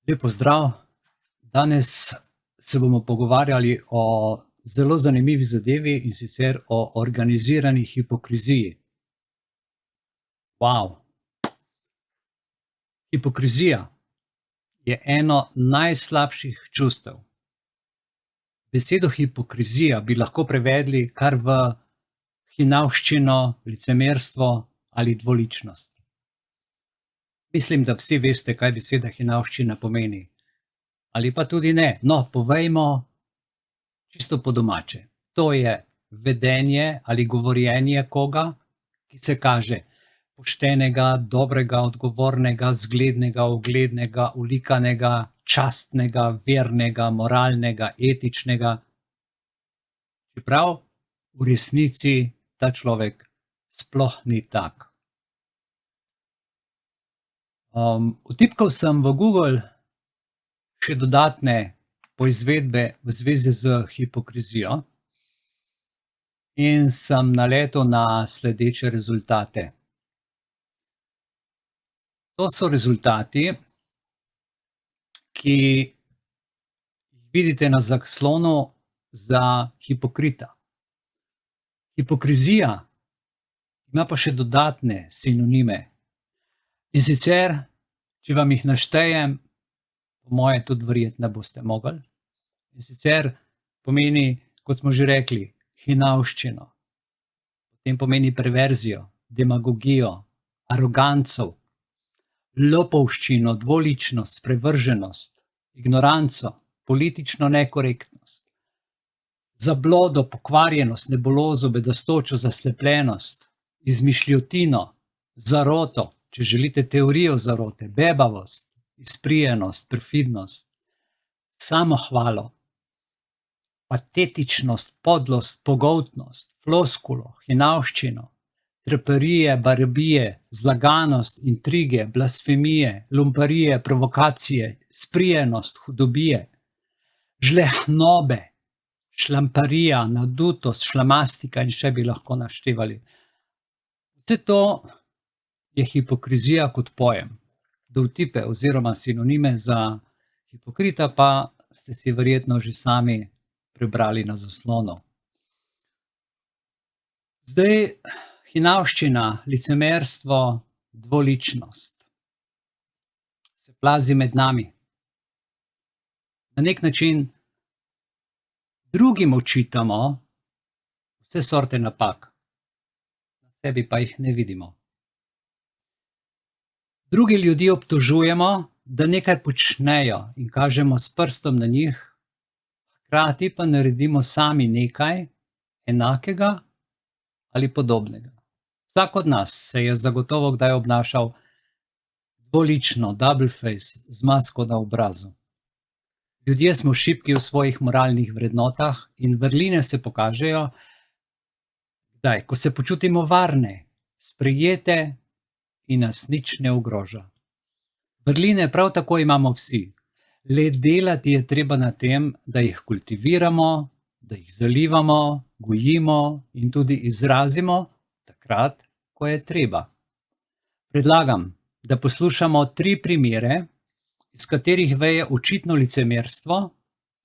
Lep pozdrav. Danes se bomo pogovarjali o zelo zanimivi zadevi, in sicer o organizirani hipokriziji. Wow. Hipokrizija je eno najslabših čustev. Besedo hipokrizija bi lahko prevedli kar v hinavščino, licemerstvo ali dvoličnost. Mislim, da vsi veste, kaj beseda hinavščina pomeni. Ali pa tudi ne. No, povejmo čisto po domače. To je vedenje ali govorjenje koga, ki se kaže poštenega, dobrega, odgovornega, zglednega, uglednega, ulikanega, častnega, vernega, moralnega, etičnega. Čeprav v resnici ta človek sploh ni tak. Vtipkal sem v Google še dodatne poizvedbe v zvezi z hipokrizijo in sem naletel na sledeče rezultate. To so rezultati, ki jih vidite na zaslonu za hipokrita. Hipokrizija ima pa še dodatne sinonime. In sicer, če vam jih naštejem, po moje tudi verjetno boste mogli. In sicer pomeni, kot smo že rekli, hinavščino. Potem pomeni perverzijo, demagogijo, aroganco, lopovščino, dvoličnost, sprevrženost, ignoranco, politično nekorektnost, zablodo, pokvarjenost, nebulozo, bedastočo, zaslepljenost, izmišljotino, zaroto, če želite teorijo zarote, bebavost, izprijenost, perfidnost, samohvalo, patetičnost, podlost, pogoltnost, floskulo, hinavščino, treperije, barbije, zlaganost, intrige, blasfemije, lumparije, provokacije, sprijenost, hudobije, žlehnobe, šlamparija, nadutost, šlamastika in še bi lahko naštevali. Vse to je hipokrizija kot pojem. Dovtipe oziroma sinonime za hipokrita pa ste si verjetno že sami prebrali na zaslonu. Zdaj, hinavščina, licemerstvo, dvoličnost se plazi med nami. Na nek način drugim očitamo vse sorte napak, na sebi pa jih ne vidimo. Drugi ljudi obtožujemo, da nekaj počnejo in kažemo s prstom na njih, hkrati pa naredimo sami nekaj enakega ali podobnega. Vsak od nas se je zagotovo kdaj obnašal dvolično, double face, z masko na obrazu. Ljudje smo šibki v svojih moralnih vrednotah in vrline se pokažejo, kdaj, ko se počutimo varne, sprejete in nas nič ne ogroža. Vrline prav tako imamo vsi, le delati je treba na tem, da jih kultiviramo, da jih zalivamo, gojimo in tudi izrazimo takrat, ko je treba. Predlagam, da poslušamo 3 primere, iz katerih veje očitno licemerstvo,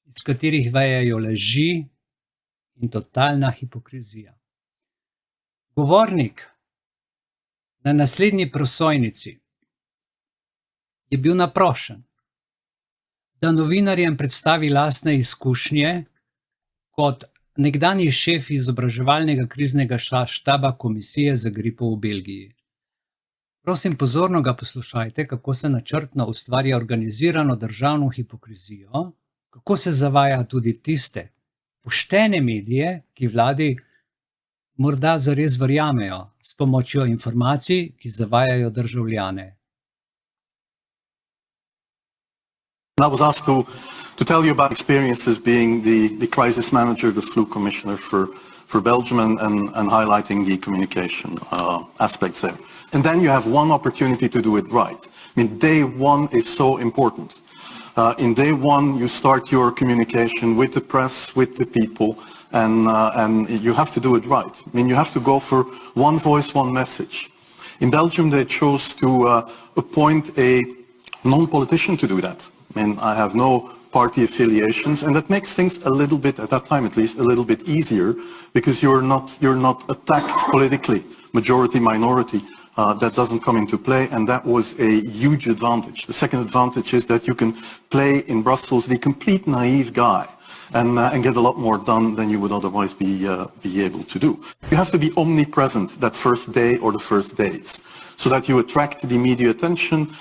iz katerih vejejo laži in totalna hipokrizija. Govornik na naslednji prosojnici je bil naprošen, da novinarjem predstavi lastne izkušnje kot nekdanji šef izobraževalnega kriznega štaba Komisije za gripo v Belgiji. Prosim, pozorno ga poslušajte, kako se načrtno ustvarja organizirano državno hipokrizijo, kako se zavaja tudi tiste poštene medije, ki vladi morda zares verjamejo s pomočjo informacij, ki zavajajo državljane. I was asked to tell you about experiences being the crisis manager, the flu commissioner for Belgium and highlighting the communication aspects there. And then you have one opportunity to do it right. I mean, day one is so important. In day one, you start your communication with the press, with the people, and you have to do it right. I mean, you have to go for one voice, one message. In Belgium, they chose to appoint a non-politician to do that. I mean, I have no party affiliations, and that makes things a little bit, at that time at least, a little bit easier, because you're not attacked politically, majority, minority. That doesn't come into play, and that was a huge advantage. The second advantage is that you can play in Brussels the complete naive guy and get a lot more done than you would otherwise be able to do. You have to be omnipresent that first day or the first days, so that you attract the media attention.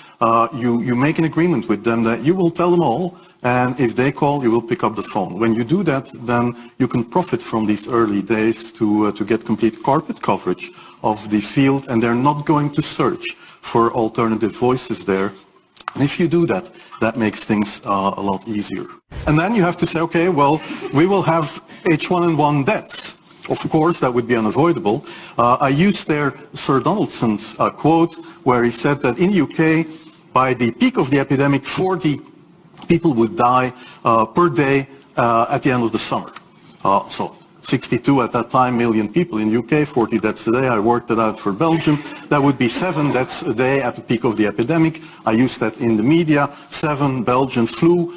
You make an agreement with them that you will tell them all, and if they call, you will pick up the phone. When you do that, then you can profit from these early days to get complete carpet coverage of the field, and they're not going to search for alternative voices there. And if you do that, that makes things a lot easier. And then you have to say, okay, well, we will have H1N1 deaths. Of course, that would be unavoidable. I used there Sir Donaldson's quote, where he said that in the UK, by the peak of the epidemic, 40 people would die per day at the end of the summer. So 62 at that time million people in UK, 40 deaths a day. I worked it out for Belgium. That would be 7 deaths a day at the peak of the epidemic. I used that in the media. 7 Belgian flu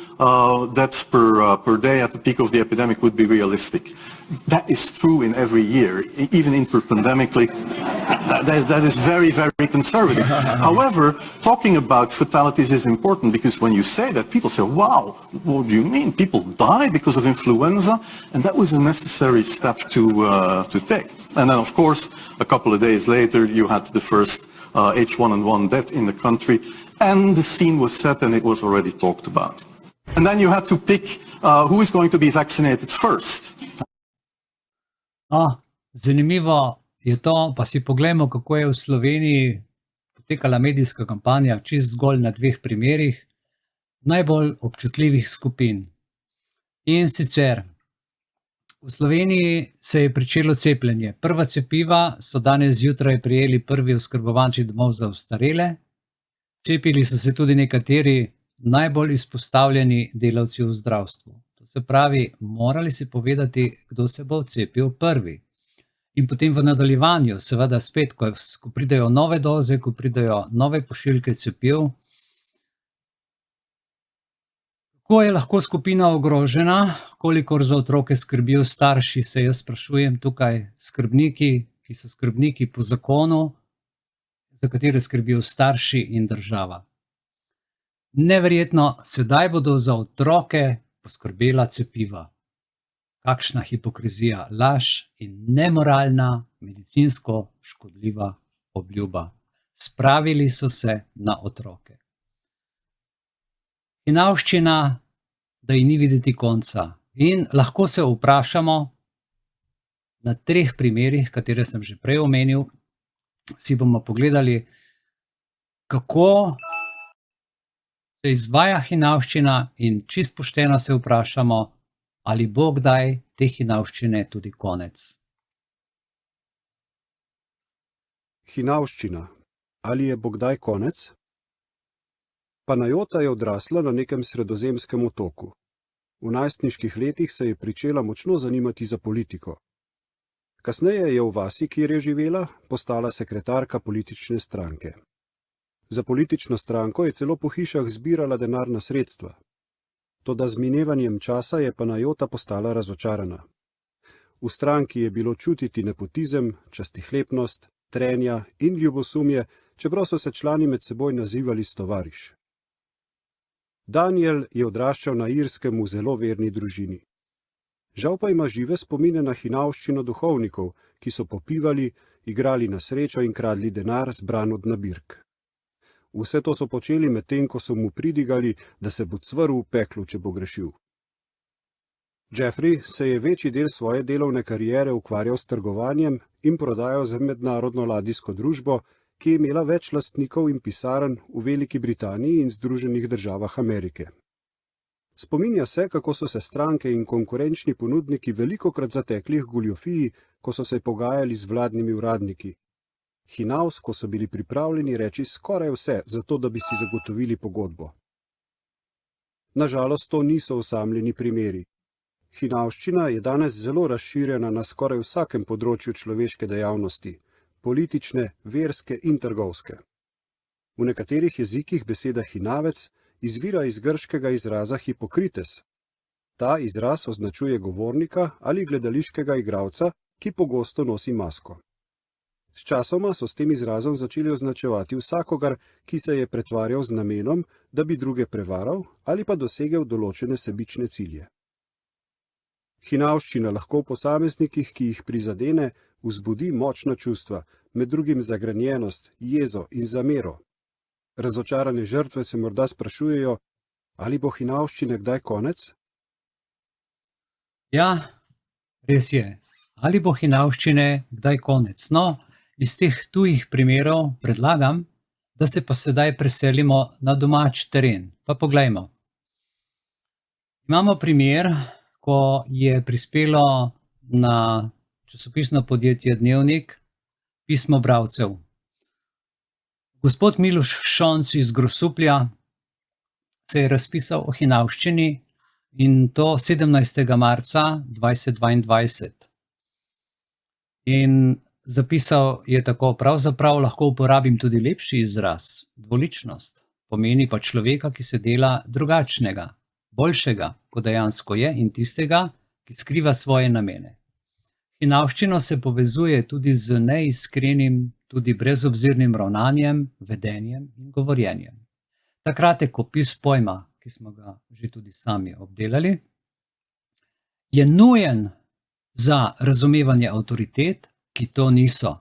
deaths per day at the peak of the epidemic would be realistic. That is true in every year, even interpandemically. That is very, very conservative. However, talking about fatalities is important, because when you say that, people say, wow, what do you mean? People die because of influenza? And that was a necessary step to take. And then, of course, a couple of days later, you had the first H1N1 death in the country, and the scene was set and it was already talked about. And then you had to pick who is going to be vaccinated first. Zanimivo je to, pa si poglejmo, kako je v Sloveniji potekala medijska kampanja, čisto zgolj na 2 primerih najbolj občutljivih skupin. In sicer, v Sloveniji se je pričelo cepljenje. Prva cepiva so danes zjutraj prejeli prvi oskrbovanci domov za ostarele. Cepili so se tudi nekateri najbolj izpostavljeni delavci v zdravstvu. To se pravi, morali si povedati, kdo se bo cepil prvi. In potem v nadaljevanju, seveda spet, ko pridejo nove doze, ko pridejo nove pošiljke cepiv, kako je lahko skupina ogrožena, kolikor za otroke skrbijo starši, se jaz sprašujem tukaj, skrbniki, ki so skrbniki po zakonu, za katere skrbijo starši in država. Neverjetno, sedaj bodo za otroke poskrbela cepiva. Kakšna hipokrizija, laž in nemoralna, medicinsko škodljiva obljuba. Spravili so se na otroke. Hinavščina, da ji ni videti konca. In lahko se vprašamo na 3 primerih, katere sem že prej omenil, si bomo pogledali, kako se izvaja hinavščina, in čist pošteno se vprašamo, ali bo kdaj te hinavščine tudi konec. Hinavščina. Ali je bo kdaj konec? Panajota je odrasla na nekem sredozemskem otoku. V najstniških letih se je pričela močno zanimati za politiko. Kasneje je v vasi, kjer je živela, postala sekretarka politične stranke. Za politično stranko je celo po hišah zbirala denarna sredstva. Toda z minevanjem časa je Panajota postala razočarana. V stranki je bilo čutiti nepotizem, častihlepnost, trenja in ljubosumje, čeprav so se člani med seboj nazivali tovariš. Daniel je odraščal na Irskem v zelo verni družini. Žal pa ima žive spomine na hinavščino duhovnikov, ki so popivali, igrali na srečo in kradli denar, zbran od nabirk. Vse to so počeli medtem, ko so mu pridigali, da se bo cvrl v peklu, če bo grešil. Jeffrey se je večji del svoje delovne kariere ukvarjal s trgovanjem in prodajal za mednarodno ladijsko družbo, ki je imela več lastnikov in pisarn v Veliki Britaniji in Združenih državah Amerike. Spominja se, kako so se stranke in konkurenčni ponudniki velikokrat zatekli k goljufiji, ko so se pogajali z vladnimi uradniki. Hinavsko so bili pripravljeni reči skoraj vse, zato da bi si zagotovili pogodbo. Nažalost, to niso osamljeni primeri. Hinavščina je danes zelo razširjena na skoraj vsakem področju človeške dejavnosti, politične, verske in trgovske. V nekaterih jezikih beseda hinavec izvira iz grškega izraza hipokrites. Ta izraz označuje govornika ali gledališkega igralca, ki pogosto nosi masko. Sčasoma so s tem izrazom začeli označevati vsakogar, ki se je pretvarjal z namenom, da bi druge prevaral ali pa dosegel določene sebične cilje. Hinavščina lahko v posameznikih, ki jih prizadene, vzbudi močna čustva, med drugim zagrenjenost, jezo in zamero. Razočarane žrtve se morda sprašujejo, ali bo hinavščine kdaj konec? Ja, res je. Ali bo hinavščine kdaj konec? No, iz teh tujih primerov predlagam, da se pa sedaj preselimo na domač teren. Pa poglejmo. Imamo primer, ko je prispelo na časopisno podjetje Dnevnik pismo bralcev. Gospod Miloš Šonc iz Grosuplja se je razpisal o hinavščini in to 17. marca 2022. In zapisal je tako: pravzaprav lahko uporabim tudi lepši izraz, dvoličnost. Pomeni pa človeka, ki se dela drugačnega, boljšega, kot dejansko je, in tistega, ki skriva svoje namene. Hinavščino se povezuje tudi z neiskrenim, tudi brezobzirnim ravnanjem, vedenjem in govorjenjem. Ta kratek opis pojma, ki smo ga že tudi sami obdelali, je nujen za razumevanje avtoritet, ki to niso,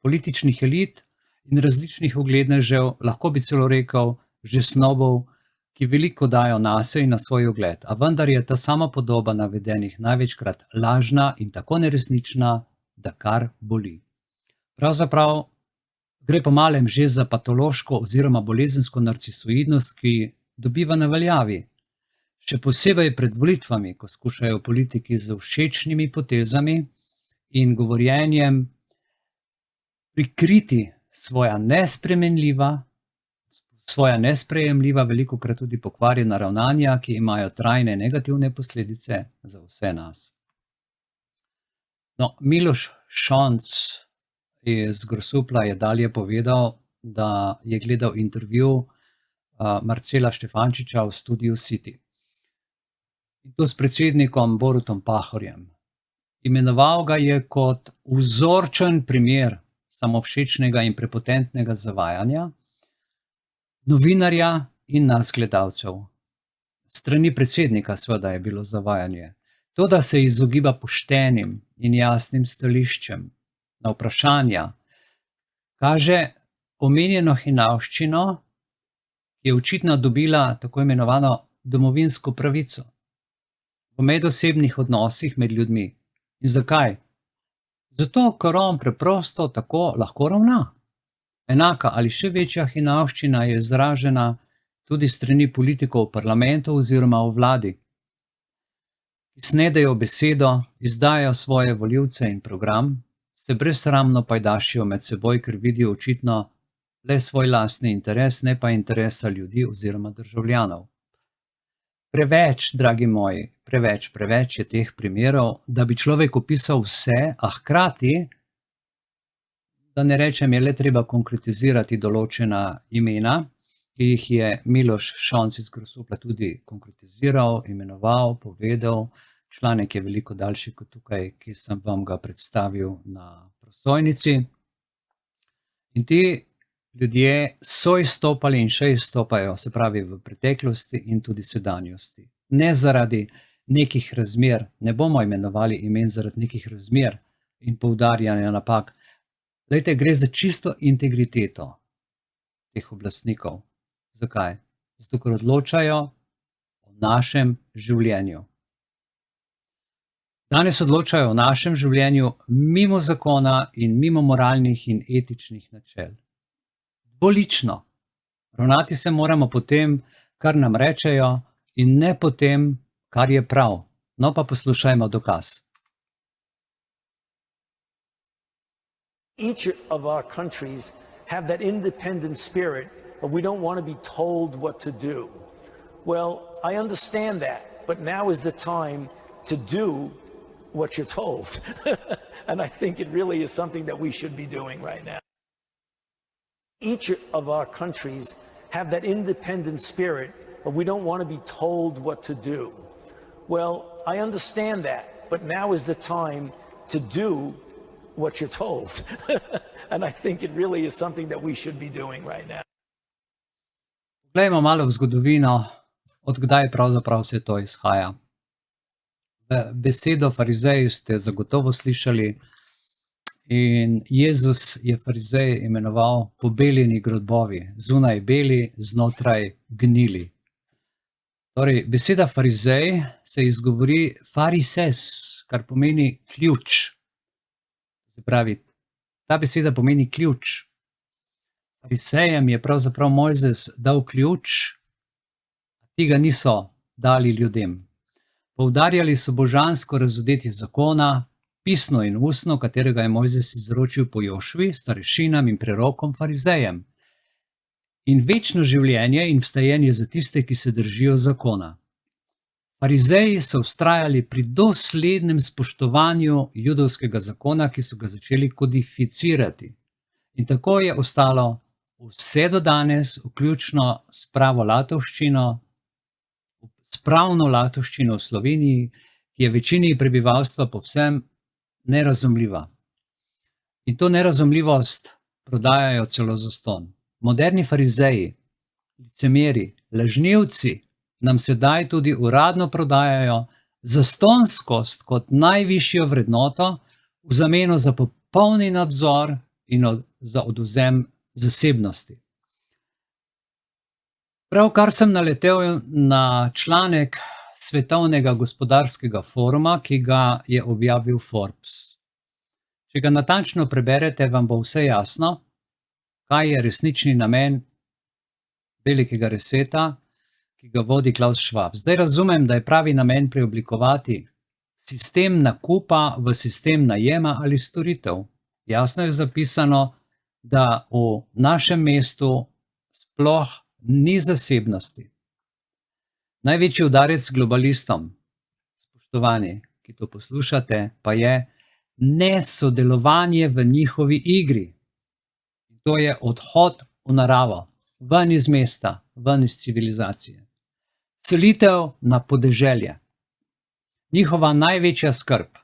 političnih elit in različnih uglednežev, lahko bi celo rekel že snobov, ki veliko dajo nase in na svoj ugled, a vendar je ta samopodoba navedenih največkrat lažna in tako neresnična, da kar boli. Pravzaprav gre po malem že za patološko oziroma bolezensko narcisoidnost, ki dobiva na veljavi. Še posebej pred volitvami, ko skušajo politiki z všečnimi potezami in govorjenjem prikriti svoja nesprejemljiva, velikokrat tudi pokvarjena ravnanja, ki imajo trajne negativne posledice za vse nas. No, Miloš Šonc iz Grosuplja je dalje povedal, da je gledal intervju Marcela Štefančiča v Studiu City. In to s predsednikom Borutom Pahorjem. Imenoval ga je kot vzorčen primer samovšečnega in prepotentnega zavajanja novinarja in nas gledalcev. Strani predsednika seveda je bilo zavajanje. To, da se izogiba poštenim in jasnim stališčem na vprašanja, kaže omenjeno hinavščino, ki je očitno dobila tako imenovano domovinsko pravico v medosebnih odnosih med ljudmi. In zakaj? Zato, ker on preprosto tako lahko ravna. Enaka ali še večja hinavščina je izražena tudi strani politikov v parlamentu oziroma v vladi, ki snedejo besedo, izdajajo svoje volivce in program, se brezsramno pajdašijo med seboj, ker vidijo očitno le svoj lastni interes, ne pa interesa ljudi oziroma državljanov. Preveč, dragi moji, preveč je teh primerov, da bi človek opisal vse, a hkrati, da ne rečem, je le treba konkretizirati določena imena, ki jih je Miloš Šonc iz Grosuplja tudi konkretiziral, imenoval, povedal. Članek je veliko daljši kot tukaj, ki sem vam ga predstavil na prosojnici. In ti ljudje so izstopali in še izstopajo, se pravi v preteklosti in tudi sedanjosti. Ne zaradi nekih razmer, ne bomo imenovali imen zaradi nekih razmer in poudarjanja napak. Glejte, gre za čisto integriteto teh oblastnikov. Zakaj? Zato, ker odločajo o našem življenju. Danes odločajo o našem življenju mimo zakona in mimo moralnih in etičnih načel. Dvolično. Ravnati se moramo po tem, kar nam rečejo, in ne po tem, kar je prav. No pa poslušajmo dokaz. Each of our countries have that independent spirit, but we don't want to be told what to do. Well, I understand that, but now is the time to do what you're told. And I think it really is something that we should be doing right now. Each of our countries have that independent spirit, but we don't want to be told what to do. Well, I understand that, but now is the time to do what you're told. And I think it really is something that we should be doing right now. Poglejmo malo v zgodovino, od kdaj pravzaprav vse to izhaja. Besedo farizeji ste zagotovo slišali in Jezus je farizeje imenoval pobeljeni grobovi, zunaj beli, znotraj gnili. Torej, beseda farizej se izgovori farises, kar pomeni ključ. Se pravi, ta beseda pomeni ključ. Farisejem je pravzaprav Mojzes dal ključ, ti ga niso dali ljudem. Poudarjali so božansko razodetje zakona, pisno in ustno, katerega je Mojzes izročil po Jošvi, starešinam in prerokom farizejem. In večno življenje in vstajenje za tiste, ki se držijo zakona. Farizeji so vztrajali pri doslednem spoštovanju judovskega zakona, ki so ga začeli kodificirati. In tako je ostalo vse do danes, vključno s pravo latovščino, s pravno latovščino v Sloveniji, ki je večini prebivalstva povsem nerazumljiva. In to nerazumljivost prodajajo celo zastonj. Moderni farizeji, licemeri, lažnivci nam sedaj tudi uradno prodajajo zastonjskost kot najvišjo vrednoto v zameno za popolni nadzor in za odvzem zasebnosti. Pravkar sem naletel na članek Svetovnega gospodarskega foruma, ki ga je objavil Forbes. Če ga natančno preberete, vam bo vse jasno, kaj je resnični namen velikega reseta, ki ga vodi Klaus Schwab. Zdaj razumem, da je pravi namen preoblikovati sistem nakupa v sistem najema ali storitev. Jasno je zapisano, da v našem mestu sploh ni zasebnosti. Največji udarec globalistom, spoštovani, ki to poslušate, pa je nesodelovanje v njihovi igri. To je odhod v naravo, ven iz mesta, ven iz civilizacije. Selitev na podeželje. Njihova največja skrb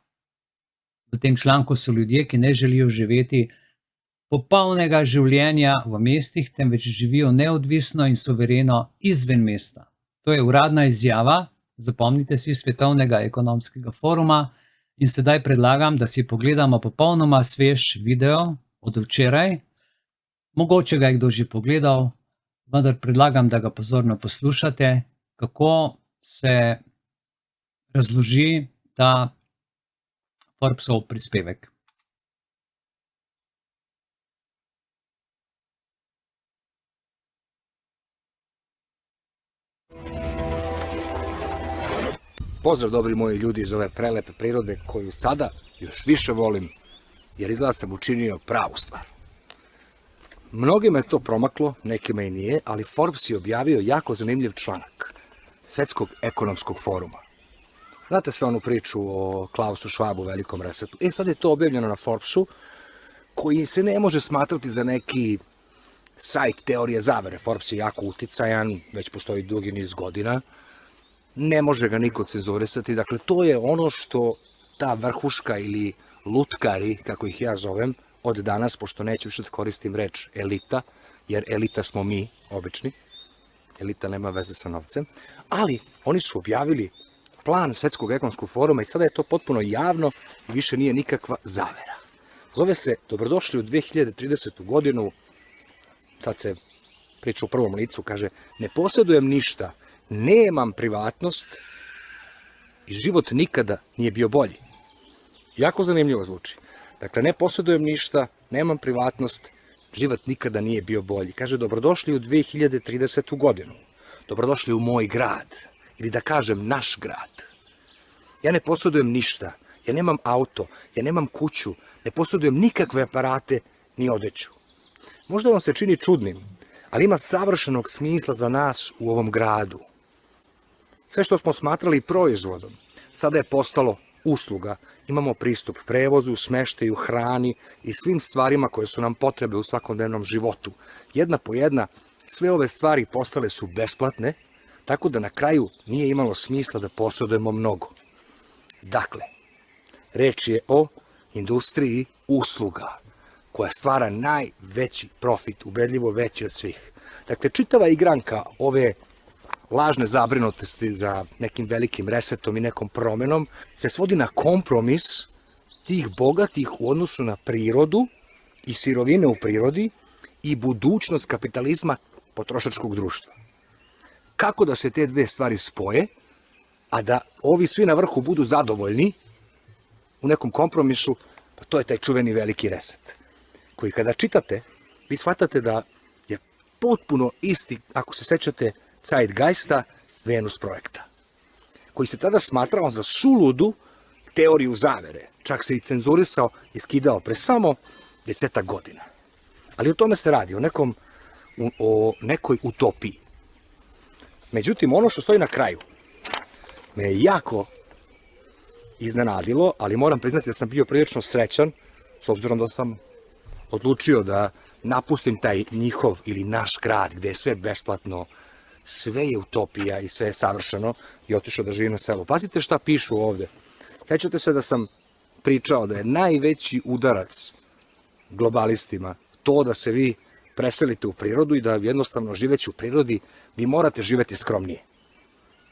v tem članku so ljudje, ki ne želijo živeti popolnega življenja v mestih, temveč živijo neodvisno in suvereno izven mesta. To je uradna izjava, zapomnite si, Svetovnega ekonomskega foruma, in sedaj predlagam, da si pogledamo popolnoma svež video od včeraj. Mogoče ga je kdo že pogledal, vendar predlagam, da ga pozorno poslušate, kako se razloži ta Forbesov prispevek. Pozdrav dobri moji ljudi iz ove prelepe prirode koju sada još više volim, jer izgleda sam učinio pravu stvar. Mnogima je to promaklo, nekima i nije, ali Forbes je objavio jako zanimljiv članak Svetskog ekonomskog foruma. Znate sve onu priču o Klausu Schwabu, velikom resetu. Sad je to objavljeno na Forbesu, koji se ne može smatrati za neki sajt teorije zavere. Forbes je jako uticajan, već postoji dugi niz godina. Ne može ga niko cenzurisati. Dakle, to je ono što ta vrhuška ili lutkari, kako ih ja zovem, od danas, pošto neću više da koristim reč elita, jer elita smo mi, obični. Elita nema veze sa novcem. Ali oni su objavili plan Svetskog ekonomskog foruma i sada je to potpuno javno i više nije nikakva zavera. Zove se Dobrodošli u 2030. godinu, sad se priča u prvom licu, kaže ne posjedujem ništa, nemam privatnost i život nikada nije bio bolji. Jako zanimljivo zvuči. Dakle, ne posjedujem ništa, nemam privatnost, život nikada nije bio bolji. Kaže, dobrodošli u 2030. godinu. Dobrodošli u moj grad. Ili da kažem, naš grad. Ja ne posjedujem ništa. Ja nemam auto, ja nemam kuću, ne posjedujem nikakve aparate ni odeću. Možda vam se čini čudnim, ali ima savršenog smisla za nas u ovom gradu. Sve što smo smatrali proizvodom, sada je postalo usluga. Imamo pristup prevozu, smeštaju, hrani i svim stvarima koje su nam potrebe u svakodnevnom životu. Jedna po jedna, sve ove stvari postale su besplatne, Tako da na kraju nije imalo smisla da posjedujemo mnogo. Dakle, reč je o industriji usluga, koja stvara najveći profit, ubedljivo veći od svih. Dakle, čitava igranka ove lažne zabrinutosti za nekim velikim resetom i nekom promenom se svodi na kompromis tih bogatih u odnosu na prirodu i sirovine u prirodi i budućnost kapitalizma potrošačkog društva. Kako da se te dve stvari spoje, a da ovi svi na vrhu budu zadovoljni u nekom kompromisu, pa to je taj čuveni veliki reset, koji kada čitate, vi shvatate da je potpuno isti, ako se sećate, Zeitgeista Venus projekta, koji se tada smatrao za suludu teoriju zavere, čak se i cenzurisao i skidao pre samo 10 godina. Ali o tome se radi, o nekoj utopiji. Međutim, ono što stoji na kraju me je jako iznenadilo, ali moram priznati da sam bio prilično srećan, s obzirom da sam odlučio da napustim taj njihov ili naš grad, gde je sve besplatno, sve je utopija i sve je savršeno, i otišao da živim na selu. Pazite šta pišu ovde. Sećate se da sam pričao da je najveći udarac globalistima to da se vi preselite u prirodu i da jednostavno živeći u prirodi vi morate živeti skromnije.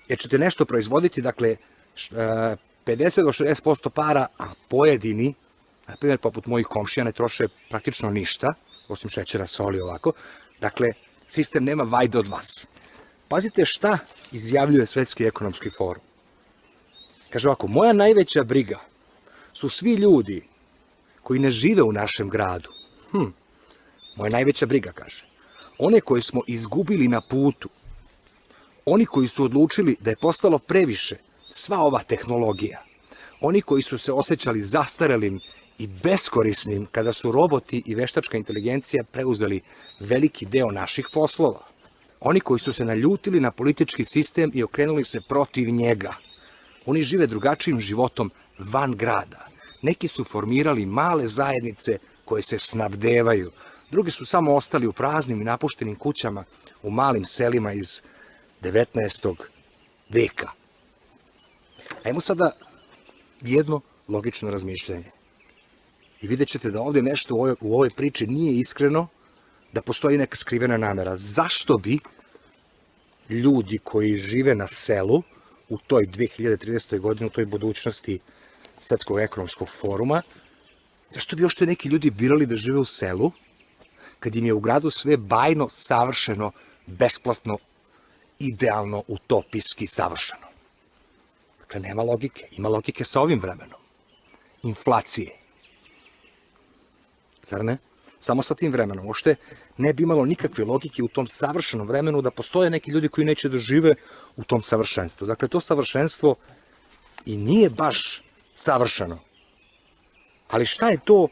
Jer ćete nešto proizvoditi, dakle, 50 do 60% para, a pojedini, na primjer poput mojih komšija, ne troše praktično ništa, osim šećera, soli, ovako. Dakle, sistem nema vajde od vas. Pazite šta izjavljuje Svetski ekonomski forum. Kaže ovako, moja najveća briga su svi ljudi koji ne žive u našem gradu. Moja najveća briga, kaže. One koje smo izgubili na putu, oni koji su odlučili da je postalo previše sva ova tehnologija, oni koji su se osjećali zastarelim i beskorisnim kada su roboti i veštačka inteligencija preuzeli veliki deo naših poslova, oni koji su se naljutili na politički sistem i okrenuli se protiv njega, oni žive drugačijim životom van grada. Neki su formirali male zajednice koje se snabdevaju, drugi su samo ostali u praznim i napuštenim kućama u malim selima iz 19. veka. Ajmo sada jedno logično razmišljanje. I vidjet ćete da ovdje nešto u ovoj priči nije iskreno, da postoji neka skrivena namera. Zašto bi ljudi koji žive na selu u toj 2030. godini, u toj budućnosti Svetskog ekonomskog foruma, zašto bi još neki ljudi birali da žive u selu, kad im je u gradu sve bajno, savršeno, besplatno, idealno, utopijski savršeno? Dakle, nema logike. Ima logike sa ovim vremenom. Inflacije. Zar ne? Samo sa tim vremenom. Ošte ne bi imalo nikakve logike u tom savršenom vremenu da postoje neki ljudi koji neće da žive u tom savršenstvu. Dakle, to savršenstvo i nije baš savršeno. Ali šta je to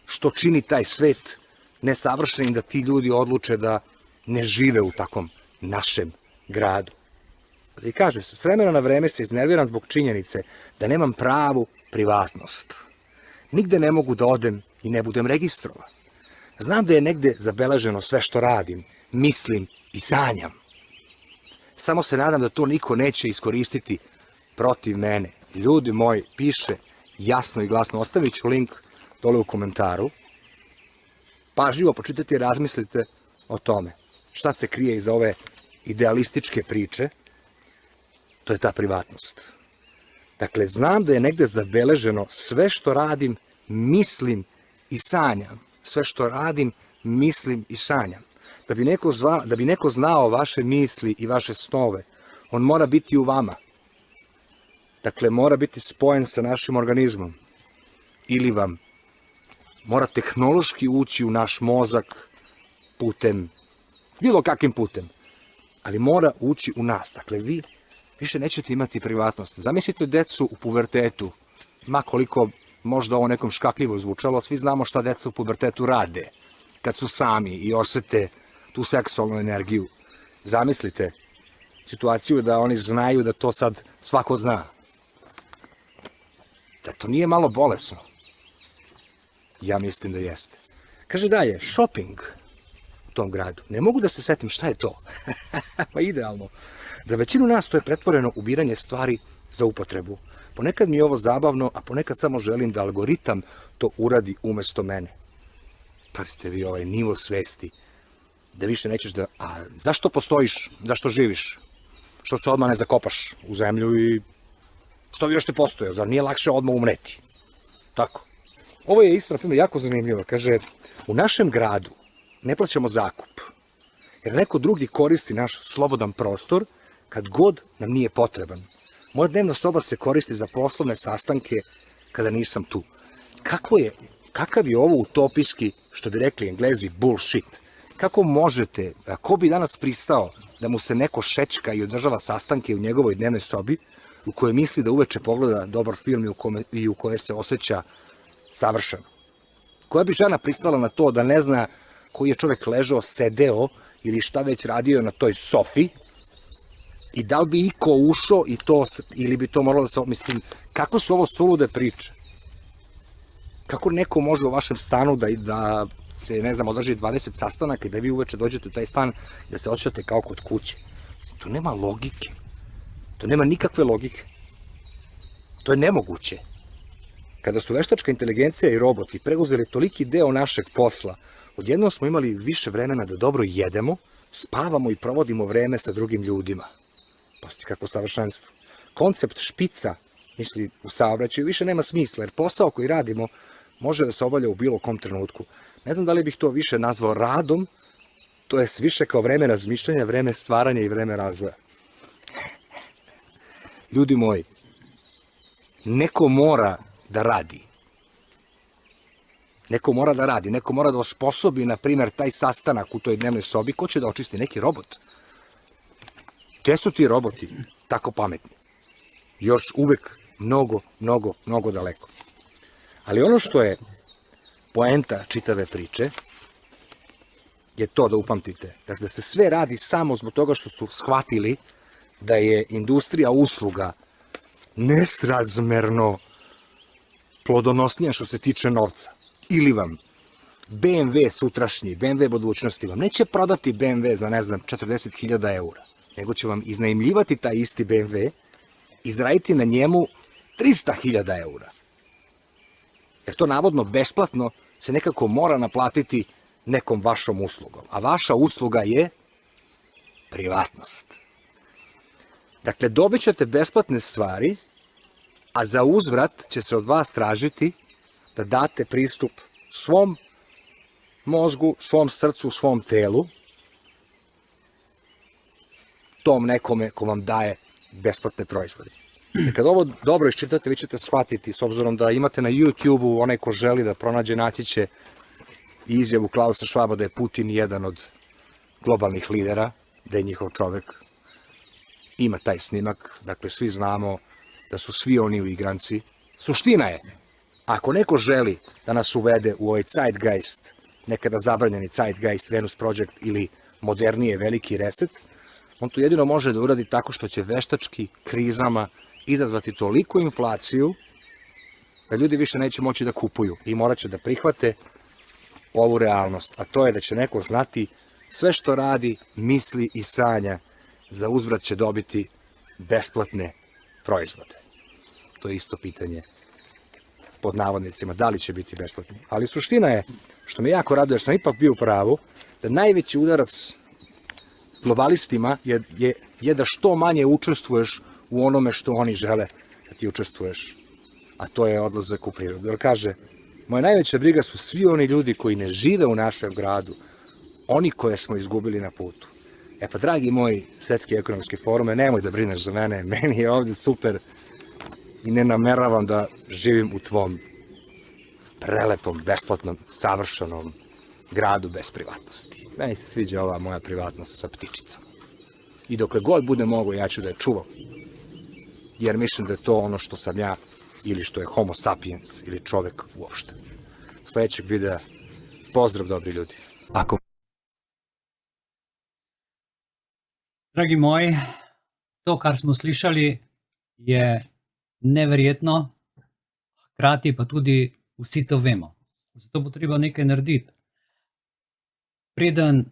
što čini taj svet nesavršenim da ti ljudi odluče da ne žive u takvom našem gradu? I kaže se, s vremena na vreme se iznerviram zbog činjenice da nemam pravu privatnost. Nigde ne mogu da odem i ne budem registrovan. Znam da je negde zabeleženo sve što radim, mislim i sanjam. Samo se nadam da to niko neće iskoristiti protiv mene. Ljudi moji, piše jasno i glasno. Ostavit ću link dole u komentaru. Pažljivo pročitajte i razmislite o tome. Šta se krije iza ove idealističke priče? To je ta privatnost. Dakle, znam da je negde zabeleženo sve što radim, mislim i sanjam. Sve što radim, mislim i sanjam. Da bi neko znao vaše misli i vaše snove, on mora biti u vama. Dakle, mora biti spojen sa našim organizmom. Ili vam mora tehnološki ući u naš mozak putem, bilo kakvim putem, ali mora ući u nas. Dakle, vi više nećete imati privatnost. Zamislite decu u pubertetu, ma koliko možda ovo nekom škakljivo zvučalo, svi znamo šta deca u pubertetu rade, kad su sami i osete tu seksualnu energiju. Zamislite situaciju da oni znaju da to sad svako zna. Da to nije malo bolesno? Ja mislim da jeste. Kaže dalje, shopping. u tom gradu. Ne mogu da se setim šta je to. Pa idealno. Za većinu nas to je pretvoreno ubiranje stvari za upotrebu. Ponekad mi je ovo zabavno, a ponekad samo želim da algoritam to uradi umesto mene. Pazite vi ovaj nivo svesti, da više nećeš da... A zašto postojiš? Zašto živiš? Što se odmah ne zakopaš u zemlju i što bi još te postojao? Zar nije lakše odmah umreti? Tako. Ovo je isto, na primjer, jako zanimljivo. Kaže, u našem gradu ne plaćamo zakup, jer neko drugi koristi naš slobodan prostor kad god nam nije potreban. Moja dnevna soba se koristi za poslovne sastanke kada nisam tu. Kakav je ovo utopijski, što bi rekli Englezi, bullshit? Kako možete, ko bi danas pristao da mu se neko šečka i održava sastanke u njegovoj dnevnoj sobi, u kojoj misli da uveče pogleda dobar film i u kojoj se osjeća savršeno? Koja bi žena pristala na to da ne zna koji je čovek ležao, sedeo ili šta već radio na toj sofi i da li bi iko ušao i to, ili bi to moralo da se... Mislim, kako su ovo sulude priče? Kako neko može u vašem stanu da se, ne znam, održi 20 sastanaka i da vi uveče dođete u taj stan i da se osjećate kao kod kuće? Mislim, to nema logike. To nema nikakve logike. To je nemoguće. Kada su veštačka inteligencija i roboti preuzeli toliki deo našeg posla, odjednom smo imali više vremena da dobro jedemo, spavamo i provodimo vreme sa drugim ljudima. Pazite kakvo savršenstvo. Koncept špica, misli u saobraćaju, više nema smisla, jer posao koji radimo može da se obavlja u bilo kom trenutku. Ne znam da li bih to više nazvao radom, to je više kao vreme razmišljanja, vreme stvaranja i vreme razvoja. Ljudi moji, neko mora da radi. Neko mora da radi, neko mora da osposobi, na primjer, taj sastanak u toj dnevnoj sobi. Ko će da očisti? Neki robot. Gde su ti roboti tako pametni? Još uvek mnogo daleko. Ali ono što je poenta čitave priče je to da upamtite, da se sve radi samo zbog toga što su shvatili da je industrija usluga nesrazmerno plodonosnija što se tiče novca. Ili vam BMW sutrašnji, BMW budućnosti vam neće prodati BMW za, ne znam, 40.000 eura, nego će vam iznajmljivati taj isti BMW, izraditi na njemu 300.000 eura. Jer to navodno besplatno se nekako mora naplatiti nekom vašom uslugom. A vaša usluga je privatnost. Dakle, dobit ćete besplatne stvari, a za uzvrat će se od vas tražiti da date pristup svom mozgu, svom srcu, svom telu, tom nekome ko vam daje besplatne proizvode. Kad ovo dobro iščitate, vi ćete shvatiti, s obzirom da imate na YouTube-u, onaj ko želi da pronađe, naći će izjavu Klausa Švaba da je Putin jedan od globalnih lidera, da je njihov čovek. Ima taj snimak, dakle svi znamo da su svi oni u igranci. Suština je, ako neko želi da nas uvede u ovaj Zeitgeist, nekada zabranjeni Zeitgeist, Venus Project ili modernije veliki reset, on to jedino može da uradi tako što će veštački krizama izazvati toliku inflaciju da ljudi više neće moći da kupuju i morat će da prihvate ovu realnost, a to je da će neko znati sve što radi, misli i sanja, za uzvrat će dobiti besplatne proizvode. To je isto pitanje pod navodnicima, da li će biti besplatni. Ali suština je, što me jako raduje, jer sam ipak bio u pravu, da najveći udarac globalistima je da što manje učestvuješ u onome što oni žele da ti učestvuješ, a to je odlazak u prirodu. Jer kaže, moja najveća briga su svi oni ljudi koji ne žive u našem gradu, oni koje smo izgubili na putu. E pa, dragi moji Svetski ekonomski forume, nemoj da brineš za mene, meni je ovde super i ne nameravam da živim u tvom prelepom, besplatnom, savršenom gradu bez privatnosti. Meni se sviđa ova moja privatnost sa ptičicama. I dokle god bude mogo, ja ću da je čuvam. Jer mislim da je to ono što sam ja, ili što je homo sapiens, ili čovek uopšte. Sledećeg videa, pozdrav dobri ljudi. Dragi moji, to, kar smo slišali, je neverjetno, hkrati pa tudi vsi to vemo. Zato bo treba nekaj narediti. Preden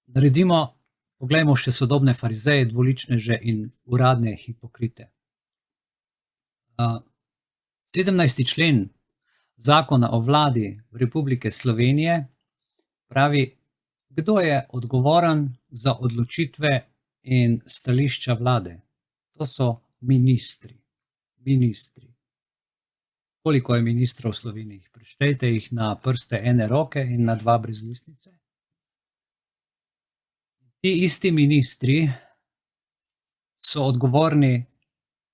naredimo, poglejmo še sodobne farizeje, dvoličneže in uradne hipokrite. 17. člen Zakona o vladi Republike Slovenije pravi, kdo je odgovoren za odločitve in stališča vlade. To so ministri. Ministri. Koliko je ministrov v Sloveniji? Preštejte jih na prste ene roke in na dva brez listnice. Ti isti ministri so odgovorni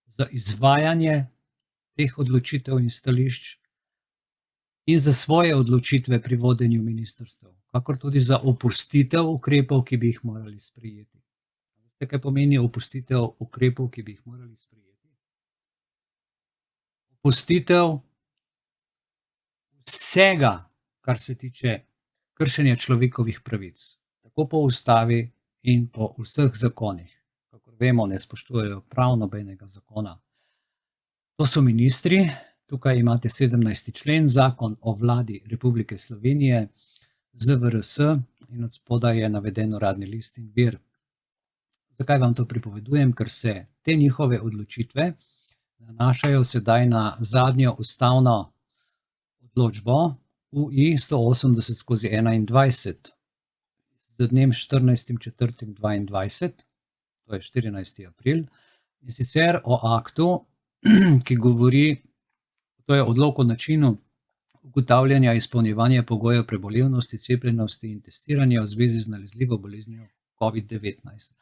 za izvajanje teh odločitev in stališč in za svoje odločitve pri vodenju ministrstev, kakor tudi za opustitev ukrepov, ki bi jih morali sprejeti. Veste, kaj pomeni opustitev ukrepov, ki bi jih morali sprejeti? Opustitev vsega, kar se tiče kršenja človekovih pravic, tako po ustavi in po vseh zakonih. Kakor vemo, ne spoštujejo prav nobenega zakona. To so ministri, tukaj imate 17. člen, Zakon o vladi Republike Slovenije, ZVRS in od spodaj je naveden uradni list in vir. Zakaj vam to pripovedujem? Ker se te njihove odločitve nanašajo sedaj na zadnjo ustavno odločbo UI 180/21 z dnem 14.4.22, to je 14. april, in sicer o aktu, ki govori, to je odlok o načinu ugotavljanja izpolnjevanja pogojev prebolevnosti, cepljenosti in testiranja v zvezi z nalezljivo boleznijo COVID-19.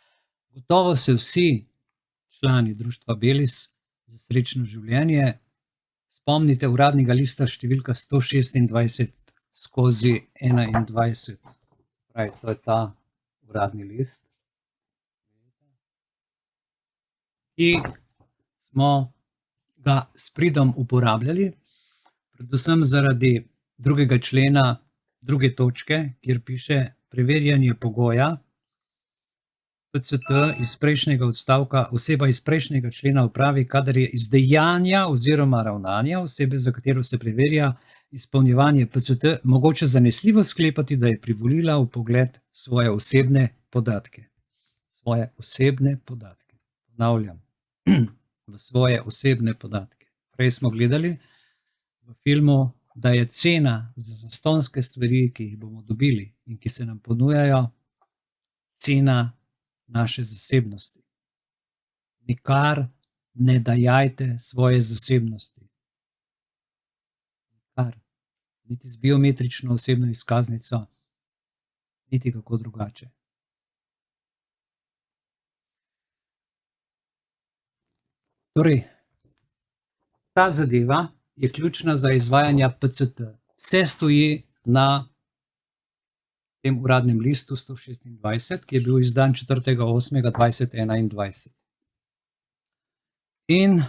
Gotovo se vsi člani društva Belis za srečno življenje spomnite uradnega lista številka 126/21. Pravi, to je ta uradni list, ki smo ga s pridom uporabljali, predvsem zaradi 2. člena, 2. točke, kjer piše preverjanje pogoja PCT iz prejšnjega odstavka, oseba iz prejšnjega člena opravi, kadar je iz dejanja oziroma ravnanja osebe, za katero se preverja izpolnjevanje PCT, mogoče zanesljivo sklepati, da je privolila v pogled svoje osebne podatke. Svoje osebne podatke. Ponavljam, v svoje osebne podatke. Prej smo gledali v filmu, da je cena za zastonjske stvari, ki jih bomo dobili in ki se nam ponujajo, cena naše zasebnosti. Nikar ne dajajte svoje zasebnosti. Nikar. Niti z biometrično osebno izkaznico, niti kako drugače. Torej, ta zadeva je ključna za izvajanje PCT. Vse stoji na tem uradnem listu 126, ki je bil izdan 4.8.2021. In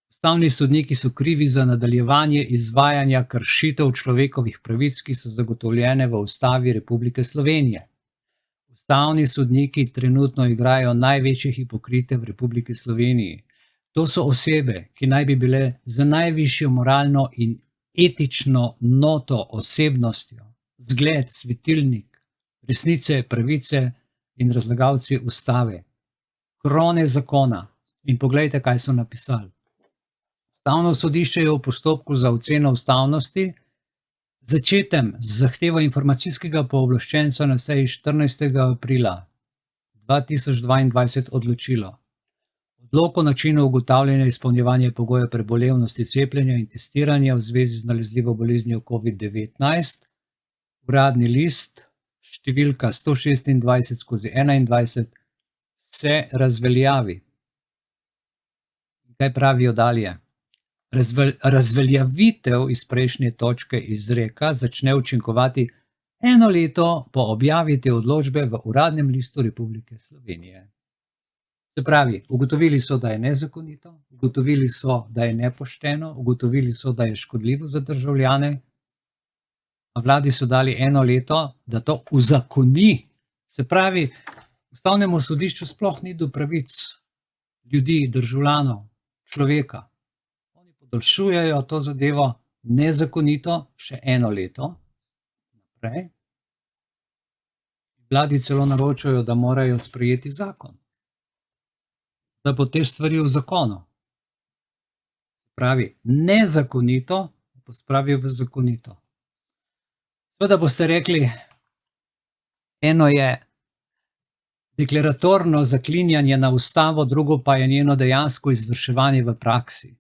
ustavni sodniki so krivi za nadaljevanje izvajanja kršitev človekovih pravic, ki so zagotovljene v Ustavi Republike Slovenije. Ustavni sodniki trenutno igrajo največje hipokrite v Republiki Sloveniji. To so osebe, ki naj bi bile z najvišjo moralno in etično noto osebnostjo, zgled, svetilnik, resnice, pravice in razlagalci ustave, krone zakona. In poglejte, kaj so napisali. Ustavno sodišče je v postopku za oceno ustavnosti, začetem z zahtevo informacijskega pooblaščenca na seji 14. aprila 2022 odločilo. Odlok o načinu ugotavljanja izpolnjevanja pogojev prebolevnosti, cepljenja in testiranja v zvezi z nalezljivo boleznijo COVID-19, uradni list številka 126/21 se razveljavi. Kaj pravijo dalje? Razveljavitev iz prejšnje točke izreka začne učinkovati 1 leto po objavi te odločbe v uradnem listu Republike Slovenije. Se pravi, ugotovili so, da je nezakonito, ugotovili so, da je nepošteno, ugotovili so, da je škodljivo za državljane, a vladi so dali 1 leto, da to uzakoni. Se pravi, ustavnemu sodišču sploh ni do pravic ljudi, državljanov, človeka. Oni podaljšujejo to zadevo nezakonito še 1 leto naprej. Vladi celo naročajo, da morajo sprejeti zakon, da bo te stvari v zakonu. Pravi, nezakonito, pa spravijo v zakonito. Seveda boste rekli, eno je deklaratorno zaklinjanje na ustavo, drugo pa je njeno dejansko izvrševanje v praksi.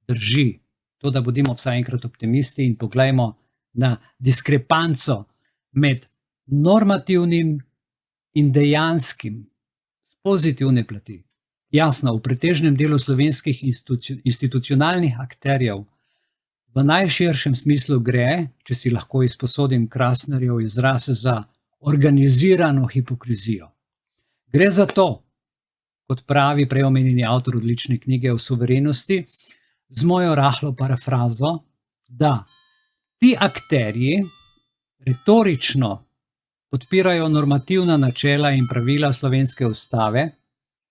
Drži, to, da bodimo vsaj enkrat optimisti in poglejmo na diskrepanco med normativnim in dejanskim z pozitivne plati. Jasno, v pretežnem delu slovenskih institucionalnih akterjev v najširšem smislu gre, če si lahko izposodim Krasnerjev izraz, za organizirano hipokrizijo. Gre za to, kot pravi prej omenjeni avtor odlične knjige o suverenosti, z mojo rahlo parafrazo, da ti akterji retorično podpirajo normativna načela in pravila slovenske ustave,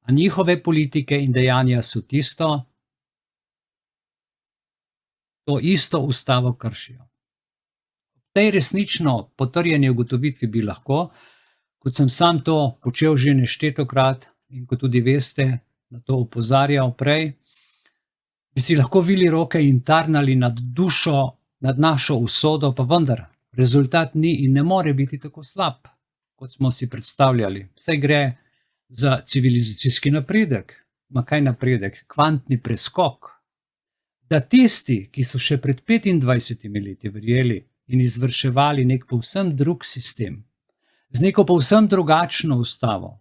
a njihove politike in dejanja so to isto ustavo kršijo. V tej resnično potrjeni ugotovitvi bi lahko, kot sem sam to počel že neštetokrat in kot tudi veste, na to opozarjal prej, bi si lahko vili roke in tarnali nad dušo, nad našo usodo, pa vendar rezultat ni in ne more biti tako slab, kot smo si predstavljali. Saj gre za civilizacijski napredek. Ma kaj napredek? Kvantni preskok. Da tisti, ki so še pred 25 leti verjeli in izvrševali nek povsem drug sistem, z neko povsem drugačno ustavo,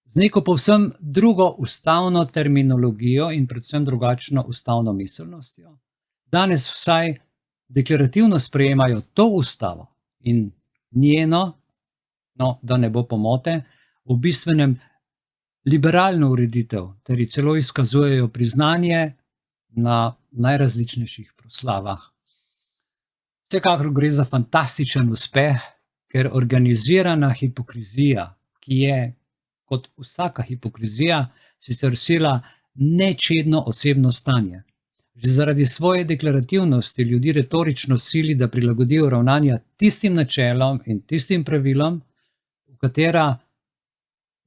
z neko povsem drugo ustavno terminologijo in predvsem drugačno ustavno miselnostjo, danes vsaj deklarativno sprejemajo to ustavo in njeno, no, da ne bo pomote, v bistvenem liberalno ureditev, ter celo izkazujejo priznanje na najrazličnejših proslavah. Vsekakor gre za fantastičen uspeh, ker organizirana hipokrizija, ki je, kot vsaka hipokrizija, sicer sila nečedno osebno stanje. Že zaradi svoje deklarativnosti ljudi retorično sili, da prilagodijo ravnanja tistim načelom in tistim pravilom, v katera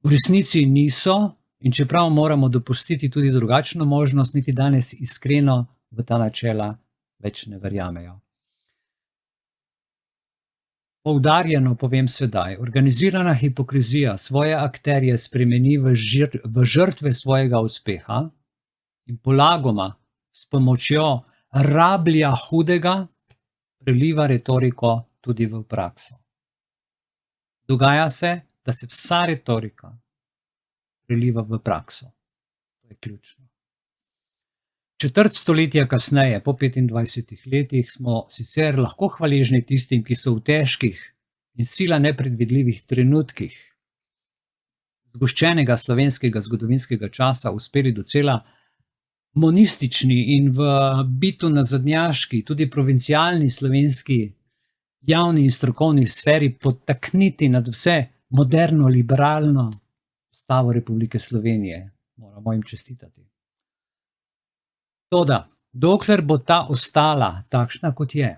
v resnici niso, in čeprav moramo dopustiti tudi drugačno možnost, niti danes iskreno v ta načela več ne verjamejo. Poudarjeno povem sedaj, organizirana hipokrizija svoje akterje spremeni v žrtve svojega uspeha in polagoma s pomočjo rablja hudega preliva retoriko tudi v prakso. Dogaja se, da se vsa retorika preliva v prakso. To je ključno. Četrt stoletja kasneje, po 25 letih, smo sicer lahko hvaležni tistim, ki so v težkih in sila nepredvidljivih trenutkih zgoščenega slovenskega zgodovinskega časa uspeli docela monistični in v bitu nazadnjaški, tudi provincialni slovenski javni in strokovni sferi podtakniti nad vse moderno, liberalno ustavo Republike Slovenije. Moramo jim čestitati. Toda, dokler bo ta ostala takšna, kot je,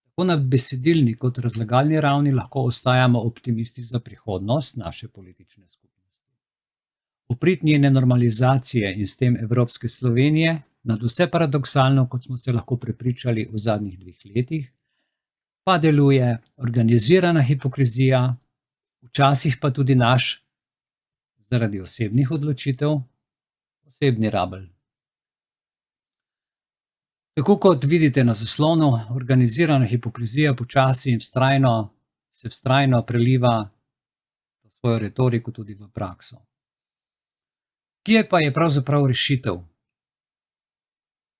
tako na besedilni kot razlagalni ravni lahko ostajamo optimisti za prihodnost naše politične skupnosti. V prid njene normalizacije in s tem evropske Slovenije, nad vse paradoksalno, kot smo se lahko prepričali v zadnjih 2 letih, pa deluje organizirana hipokrizija, včasih pa tudi naš, zaradi osebnih odločitev, osebni rabelj. Tako kot vidite na zaslonu, organizirana hipokrizija počasi in vztrajno preliva svojo retoriko tudi v prakso. Kje pa je pravzaprav rešitev?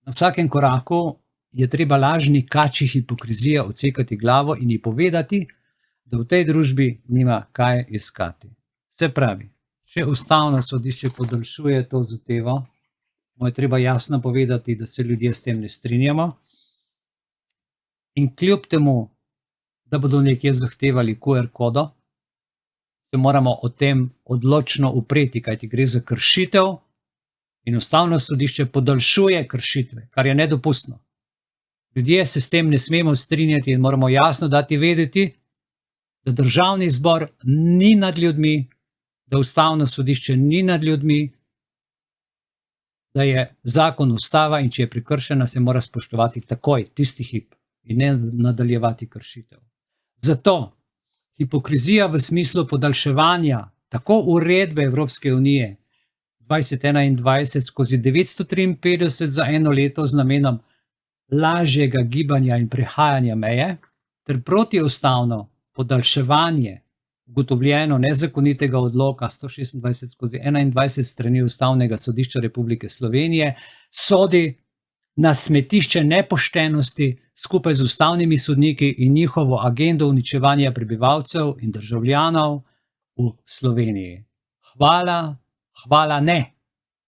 Na vsakem koraku je treba lažni kači hipokrizije odsekati glavo in ji povedati, da v tej družbi nima kaj iskati. Se pravi, če ustavno sodišče podaljšuje to zadevo, mu je treba jasno povedati, da se ljudje s tem ne strinjamo, in kljub temu, da bodo nekje zahtevali QR kodo, se moramo o tem odločno upreti, kajti gre za kršitev in ustavno sodišče podaljšuje kršitve, kar je nedopustno. Ljudje se s tem ne smemo strinjati in moramo jasno dati vedeti, da državni zbor ni nad ljudmi, da ustavno sodišče ni nad ljudmi, da je zakon ustava in če je prekršena, se mora spoštovati takoj, tisti hip in ne nadaljevati kršitev. Zato hipokrizija v smislu podaljševanja tako uredbe Evropske unije 2021/953 za eno leto z namenom lažjega gibanja in prehajanja meje ter protiustavno podaljševanje ugotovljeno nezakonitega odloka 126/21 strani Ustavnega sodišča Republike Slovenije sodi na smetišče nepoštenosti skupaj z ustavnimi sodniki in njihovo agendo uničevanja prebivalcev in državljanov v Sloveniji. Hvala, hvala ne.